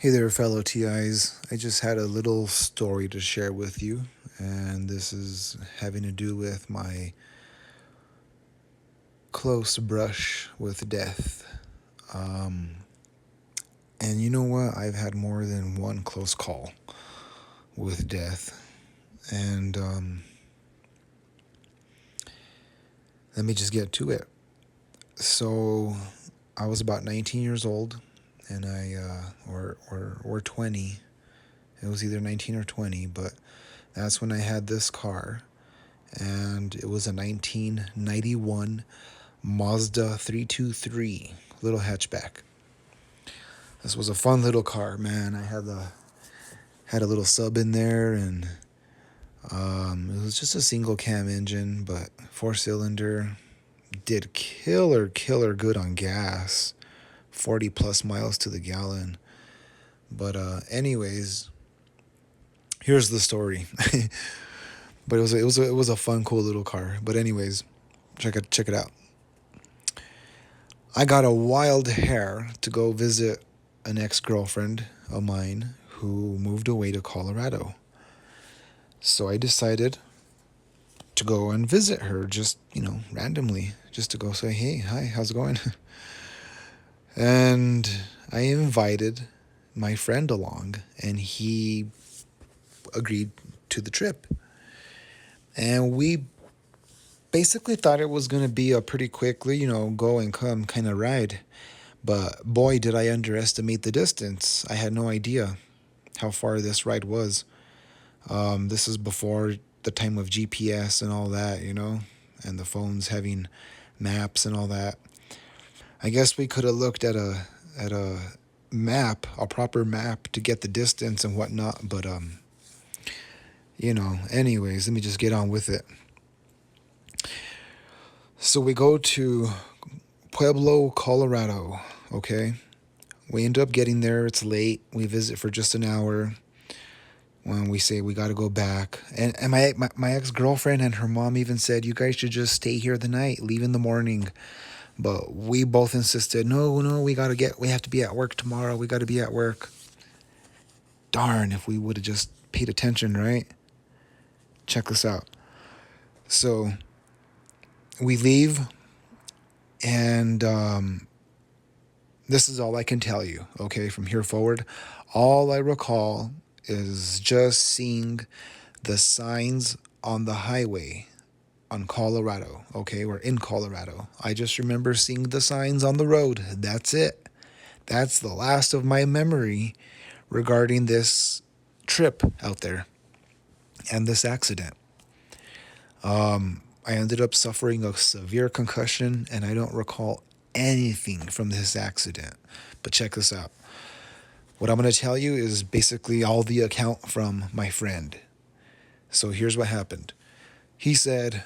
Hey there, fellow TIs. I just had a little story to share with you, and this is having to do with my close brush with death. Um, and you know what? I've had more than one close call with death. And let me just get to it. So, I was about 19 years old, and or 20. It was either 19 or 20, but that's when I had this car, and it was a 1991 Mazda 323 little hatchback. This was a fun little car, man. I had a little sub in there, and it was just a single cam engine, but 4 cylinder. Did killer good on gas, 40 plus miles to the gallon. But anyways, here's the story. But it was a fun, cool little car. But anyways, check it out. I got a wild hair to go visit an ex-girlfriend of mine who moved away to Colorado. So I decided to go and visit her just, randomly, just to go say, "Hey, hi, how's it going?" And I invited my friend along, and he agreed to the trip. And we basically thought it was going to be a pretty quickly, go and come kind of ride. But boy, did I underestimate the distance. I had no idea how far this ride was. This is before the time of GPS and all that, and the phones having maps and all that. I guess we could have looked at a map, a proper map to get the distance and whatnot, but anyways, let me just get on with it. So we go to Pueblo, Colorado, okay? We end up getting there, it's late. We visit for just an hour. When we say we got to go back. And my ex-girlfriend and her mom even said, "You guys should just stay here the night, leave in the morning." But we both insisted, no, we have to be at work tomorrow. We got to be at work. Darn, if we would have just paid attention, right? Check this out. So we leave, and this is all I can tell you, okay, from here forward. All I recall is just seeing the signs on the highway on Colorado. Okay, we're in Colorado. I just remember seeing the signs on the road. That's it. That's the last of my memory regarding this trip out there and this accident. I ended up suffering a severe concussion, and I don't recall anything from this accident. But check this out. What I'm going to tell you is basically all the account from my friend. So here's what happened. He said,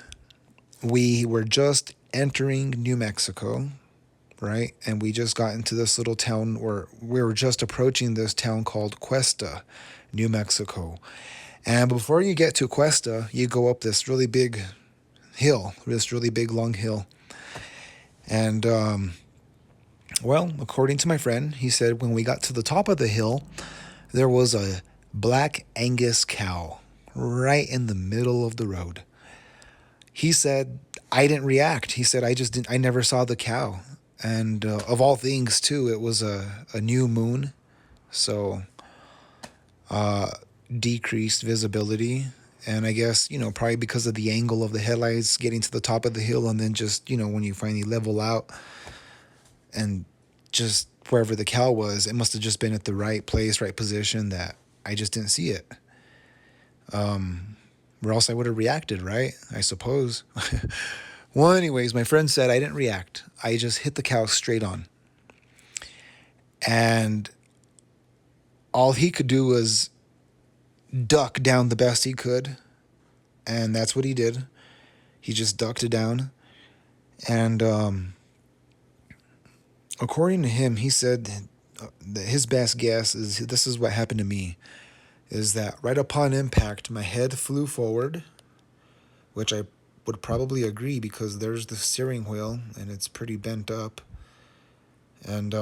we were just entering New Mexico, right? And we just got into this little town, or we were just approaching this town called Cuesta, New Mexico. And before you get to Cuesta, you go up this really big hill, this really big long hill. And, well, according to my friend, he said when we got to the top of the hill, there was a black Angus cow right in the middle of the road. He said, I didn't react. He said, I never saw the cow. And of all things, too, it was a new moon. So decreased visibility. And I guess, probably because of the angle of the headlights getting to the top of the hill, and then just, when you finally level out and just wherever the cow was, it must have just been at the right place, right position, that I just didn't see it. Or else I would have reacted, right? I suppose. Well, anyways, my friend said I didn't react. I just hit the cow straight on. And all he could do was duck down the best he could. And that's what he did. He just ducked it down. And according to him, he said that his best guess is this is what happened to me. Is that right upon impact, my head flew forward, which I would probably agree because there's the steering wheel and it's pretty bent up. And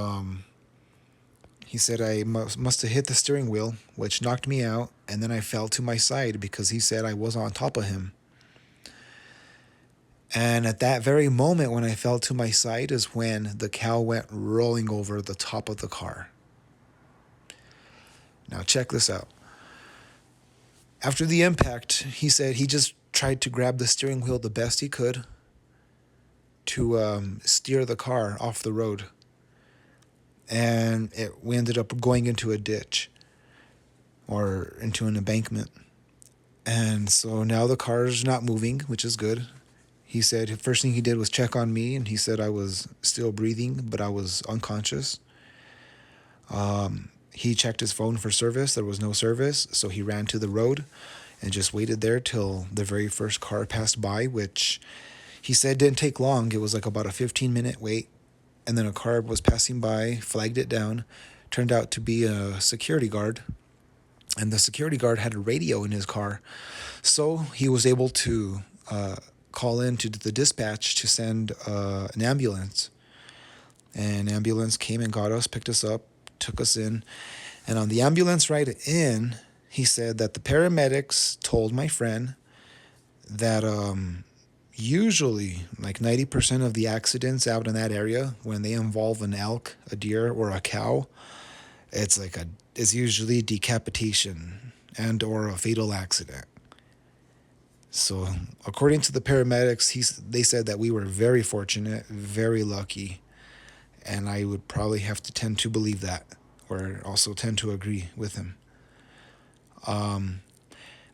He said I must have hit the steering wheel, which knocked me out, and then I fell to my side because he said I was on top of him. And at that very moment when I fell to my side is when the cow went rolling over the top of the car. Now, check this out. After the impact, he said he just tried to grab the steering wheel the best he could to steer the car off the road. And we ended up going into a ditch or into an embankment. And so now the car's not moving, which is good. He said the first thing he did was check on me, and he said I was still breathing, but I was unconscious. He checked his phone for service. There was no service, so he ran to the road and just waited there till the very first car passed by, which he said didn't take long. It was like about a 15-minute wait, and then a car was passing by, flagged it down, turned out to be a security guard, and the security guard had a radio in his car, so he was able to call in to the dispatch to send an ambulance. And an ambulance came and got us, picked us up, took us in. And on the ambulance ride in, he said that the paramedics told my friend that usually like 90% of the accidents out in that area, when they involve an elk, a deer, or a cow, it's usually decapitation and or a fatal accident. So according to the paramedics, they said that we were very fortunate, very lucky, and I would probably have to tend to believe that, or also tend to agree with him.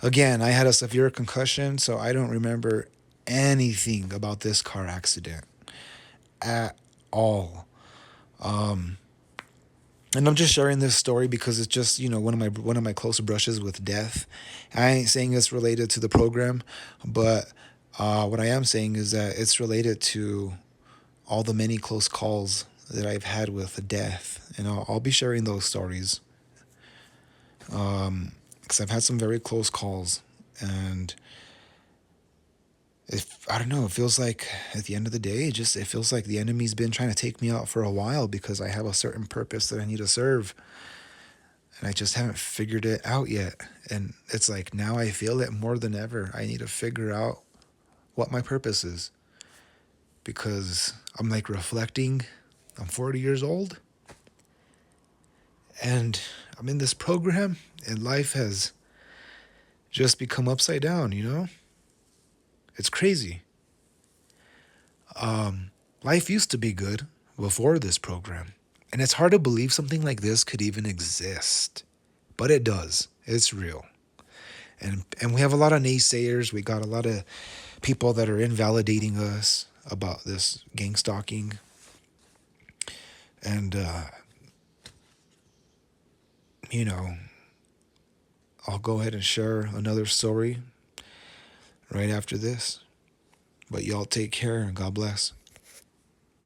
Again, I had a severe concussion, so I don't remember anything about this car accident at all. And I'm just sharing this story because it's just, one of my close brushes with death. I ain't saying it's related to the program, but what I am saying is that it's related to all the many close calls that I've had with death, and I'll be sharing those stories because I've had some very close calls, and I don't know, it feels like at the end of the day, it feels like the enemy's been trying to take me out for a while because I have a certain purpose that I need to serve, and I just haven't figured it out yet. And it's like now I feel it more than ever. I need to figure out what my purpose is, because I'm like reflecting. I'm 40 years old, and I'm in this program, and life has just become upside down, It's crazy. Life used to be good before this program, and it's hard to believe something like this could even exist, but it does. It's real. And we have a lot of naysayers. We got a lot of people that are invalidating us about this gangstalking. And, I'll go ahead and share another story right after this. But y'all take care and God bless.